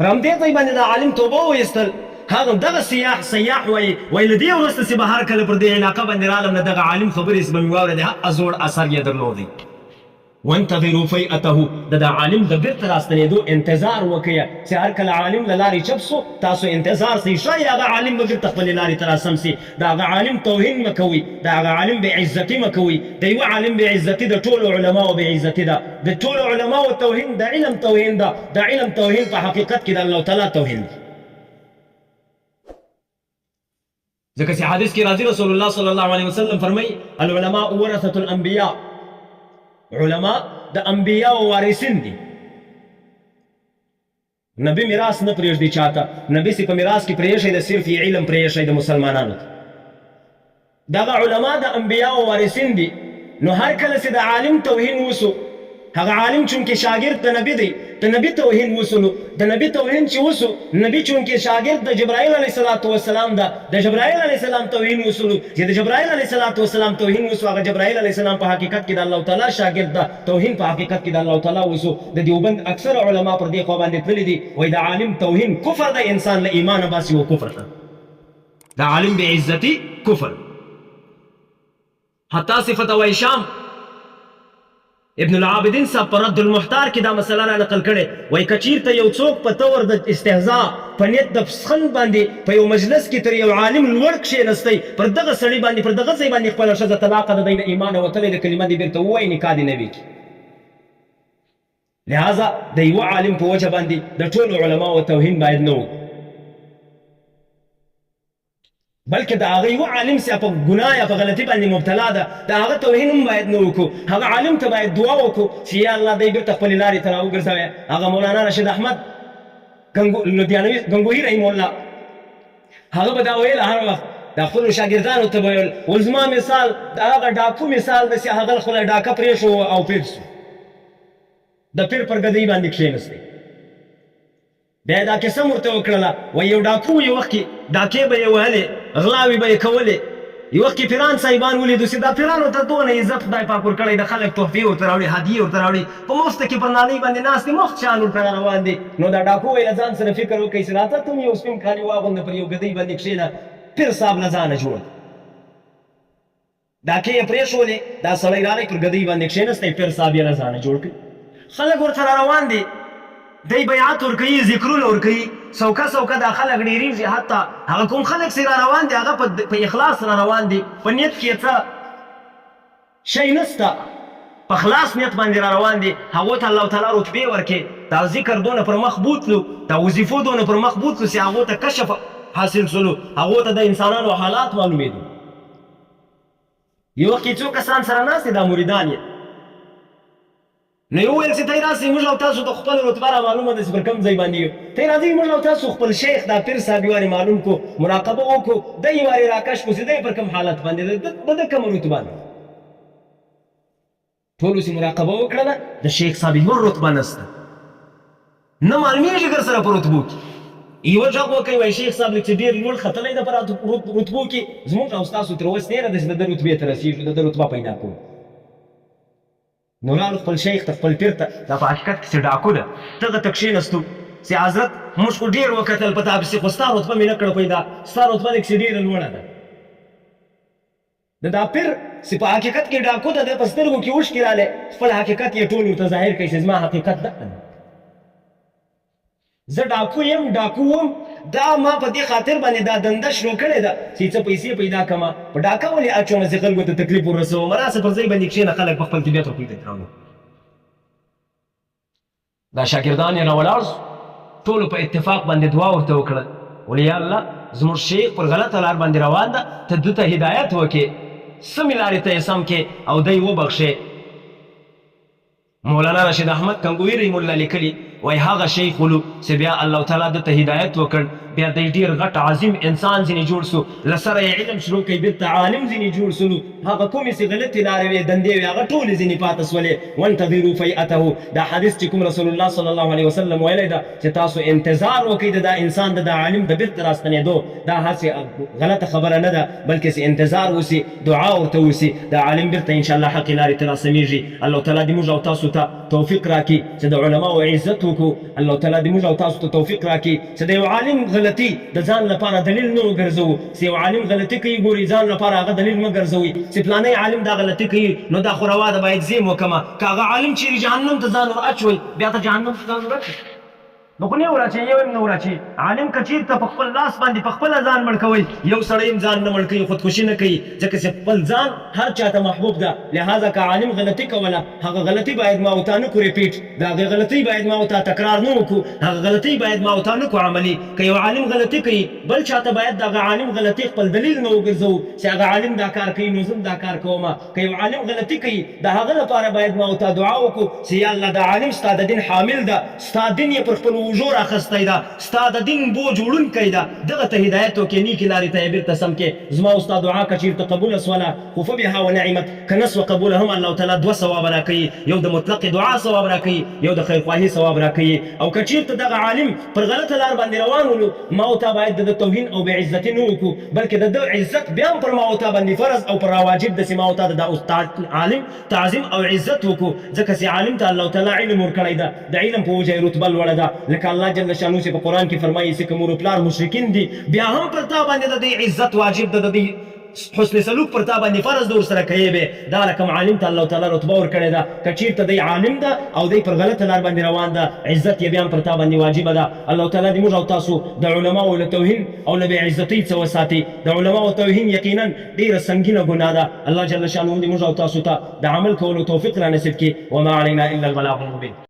پر همدې ځای باندې د عالم توبه وایستل. هغه دغه سیاح وایي له دې وروسته چې به هر کله پر دې علاقه باندې رالم نه دغه عالم خبرې چې به مې واورېدې هغه زوړ اثر یې درلودی. وانتظروا فیئته د عالم د بیرته راستنېدو انتظار وکړئ چې هر کله عالم له لارې چپ سو تاسو انتظار سئ ښایي هغه عالم به بیرته خپلې لارې ته راسم سي. د هغه عالم توهین مه کوئ، د هغه عالم بېعزتي مه کوئ. د یوه عالم بېعزتي د ټولو علماو بېعزتي ده. د ټولو علماو توهین د علم توهین ده. د علم توهین په حقیقت کې د الله تعالی توهین ده. ځکه چې حدیث کې راځي رسول الله صلی الله علیه وسلم فرمایي العلماء ورثة الانبیاء، علماء د انبیاء وارثین دي. نبی میراث نه پرېږدي چاته، نبی چې په میراث کې پرېښی د صرف علم پرېښی د مسلمانانو ته. دغه علما د انبیاء وارثین دي. نو هر کله چې د عالم توهین وسو، هغه عالم چونکې شاګرد د نبی دی، د نبی توهین وسلو، د نبی توهین چې وسو، نبی چونکې شاګرد د جبرائیل علیه السلام ده، د جبرائیل علیه السلام توهین وسلو. چې د جبرائیل علیه السلام توهین وسو، هغه جبرائیل علیه السلام په حقیقت کې د الله تعالی شاګرد ده. توهین په حقیقت کې د الله تعالی وسو. د دیوبند اکثر علما پر دې خوا باندې تللي دي، وایي د عالم توهین کفر ده، انسان له ایمانه باسي و کفر ده. د عالم بېعزتي کفر. حتی صفت وایي شام ابن العابدین صاحب په رد المحتار کې دا مسله را نقل کړې. وایي که چېرته یو څوک په طور د استهزا په نیت د پسخند باندې په یو مجلس کې تر یو عالم لوړ کښېنستی، پر دغه سړي باندې پر دغه ځای باندې خپله ښځه طلاقه د دی د ایمانه وتلی د کلمه دې بېرته ووایي نکاح دې نه وي. لهذا د یوه عالم په وجه باندې د ټولو علماو توهین باید نه و، بلکې د هغه یوه عالم چې په ګناه یا په غلطي باندې مبتلا ده د هغه توهین هم باید نه وکړو. هغه عالم ته باید دعا وکړو چې یا الله دی بېرته خپلې لارې ته راوګرځوی. هغه مولانا رشید احمد لدیانوي ګنګوهي رحیم الله هغه به دا ویل هر وخت د خپلو شاګردانو ته به ویل ول زما مثال د هغه ډاکو مثال ده چې هغه خپله ډاکه پرېښو او پیر سو، د پیر پر ګدۍ باندې کښېنستی. بیا یې دا کیسه ورته وکړله. وایي یو ډاکو یو وخت کې ډاکې به یې وهلې، غلاوې به یې کولې. یو وخت کې پیران صاحبان ولیدو چې دا پیرانو ته دونه عزت خدای پاک ورکړی د خلک تحفې ورته راوړي، هدیې ورته راوړي، په مفته کې پر نالۍ باندې ناست دي، مفت شیان ورته روان دي. نو دا ډاکو وایي له ځان سره فکر وکړئ چې راته ته یو سپین کالي واغونده پر یو ګدۍ باندې کښېنه، پیر صاحب له ځانه جوړ. ډاکې یې پرېښولې، دا سړی راغی پر ګدۍ باندې کښېنستی، پیر صاحب یې له ځانه جوړ کړي. خلک ورسره روان دي، دی بیعت ورکوي، ذکرونه ورکوي، څوکه څوکه دا خلک ډېرېږي. حتی هغه کوم خلک چې را روان دي هغه په اخلاص را روان دي، په نیت کې څه شی نسته، په خلاص نیت باندې را روان دي. هغو ته الله تعالی رتبې ورکړي، دا ذکر دونه پر مخ بوتلو، دا وظیفو دونه پر مخ بوتلو چې هغو ته کشف حاصل سلو، هغو ته د انسانانو حالات معلومېدو. یو وخت کې څو کسان سره ناست دي، دا مریدان یې. نو یې وویل چې تی راسئ موږ او تاسو ته خپله رتبه را معلومه ده چې پر کوم ځای باندې یو. تی راځئ موږ او تاسو خپل شیخ دا پیر صاحب یې معلوم کړو، مراقبه وکړو، دی یې وارې راکش کړو چې دی پر کوم حالت باندې ده، د ده کومه رتبه ده. ټولو چې مراقبه وکړله د شیخ صاحب یوه رتبه نسته، نه معلومېږي ګر سره په رتبو کې. یوه غږ وکړئ وایي شیخ صاحب لږ چې ډېر لوړ ختلی ده په رتبو کې، زموږ او ستاسو تر اوس تېره ده چې د ده رتبې ته رسېږو، د ده رتبه پیدا کړو. نو لاړو خپل شیخ ته خپل پیر ته، دا په حقیقت کې چې ډاکو ده، دغه ته کښېنستو چې حضرت موږ خو ډېر وکتل په تا پسې، خو ستا رتبه مې نه کړه پیدا، ستا رتبه دې کښې ډېره لوړه ده. د دا پیر چې په حقیقت کې ډاکو ده، د په سترګو کې اوښکې رالی، خپل حقیقت یې ټول ورته ظاهر کوي چې زما حقیقت دغه ده، زه ډاکو یم، ډاکو وم، دا ما په دې خاطر باندې دا دنده شروع کړې ده چې څه پیسې پیدا کړمه، په ډاکه ولې اچومه چې خلکو ته تکلیف ورسوم، راسه پر ځای باندې کښېنه، خلک په خپل طبیعت روپۍ ته راوړو. دا شاګردان یې راولاړ شو، ټولو په اتفاق باندې دعا ورته وکړه، ولې یا الله زموږ شیخ پر غلطه لار باندې روان ده، ته ده ته هدایت وکړې، سمې لارې ته یې سم کړې او دی وبخښې. مولانا رشید احمد کنگوهی رحم الله لیکلی وای هغه شیخ ولو چې بیا الله تعالی د ته هدایت وکړ، بیا دی ډیر غټ عظیم انسان ځینې جوړ سو لسره یې علم شروع کوي بیرته عالم ځینې جوړ سلو هغه کومې چې غلطې لارې وې دندې وې هغه ټولې ځینې پاته سولې وانتظروا فیئته دا حدیث چې کوم رسول الله صلی الله علیه وسلم ویلی ده چې تاسو انتظار وکړئ د دا انسان د عالم د بیرته راستنېدو دا هسې غلطه خبره نه ده بلکې انتظار وسي دعا ورته وسي د عالم بیرته انشاءالله حقې لارې ته راسمیږي الله تعالی دې موږ او تاسو ته توفیق راکړي چې د علماو عزت وکړو الله تعالی دې موږ او تاسو ته توفیق راکړي چې د یو عالم غلطي د ځان لپاره دلیل نه وګرځوو چې یو عالم غلطي کوي ګوري ځان لپاره هغه دلیل مه ګرځوئ چې فلانی عالم دا غلطي کوي نو دا خو روا ده باید زه یې وکړمه که هغه عالم چیرې جهنم ته ځان ور اچوئ بیا ته جهنم ته ځان ور اچوئ نو خو نه وراچي یو هم نه وراچي عالم که چېرته په خپل لاس باندې په خپله ځان مړ کوئ یو سړی هم ځان نه مړ کوي خودکشي نه کوي ځکه چې خپل ځان هر چاته محبوب ده لهذا که عالم غلطي کوله هغه غلطي باید ما او تا نه کړو ریپیټ د هغې غلطۍ باید ما او تا تکرار نه وکړو هغه غلطۍ باید ما او تا نه کړو عملي که یو عالم غلطي کوي بل چاته باید د هغه عالم غلطي خپل دلیل نه وګرځوو چې هغه عالم دا کار کوي نو زه دا کار کومه که یو عالم غلطي کوي د هغه لپاره باید ما او تا دعا وکړو چې یا الله دا عالم ستا د دین حامل ده ستا دین یې پر خپل اوږو راخستی ده ستا د دین بوج وړونکی ده دغه ته هدایت وکړې نیکې لارې ته یې بېرته سم کې زما او ستا دعا که چېرته قبوله سوله خو فبها ونعمت که نه سوه قبوله هم الله تعالی دوه ثواب راکوي یو د مطلق دعا ثواب راکوي یو د خیرخواهي ثواب راکوي او که چېرته دغه عالم پر غلطه لار باندې روان ولو ما او تا باید د توهین او بېعزتي نه وکړو بلکې د ده عزت بیا هم پر ما او تا باندې فرض او پر راواجب داسې ما او تا د استاد عالم تعظیم او عزت وکړو ځکه چې عالم ته الله تعالی علم ورکړی ده د علم په وجه یې رتبه لوړه ده لکه الله جل شانو چې په قرآن کې فرمایي چې که مور و پلار مشرکین دي بیا هم پر تا باندې د دې عزت واجب ده د دې حسن سلوک پر تا باندې فرض ده ورسره کوې به دا لکه عالم ته الله تعالی رتبه ورکړې ده که چېرته دی عالم ده او دی پر غلطه لار باندې روان ده عزت یې بیا هم پر تا باندې واجبه ده الله تعالی دې موږ او تاسو د علماو له توهین او له بېعزتۍ څه وساتي د علماو توهین یقینا ډېره سنګینه ګناه ده الله جل شانه دې موږ او تاسو ته د عمل کولو توفیق را نصیب کړي وما علینا الا البلاغ المبین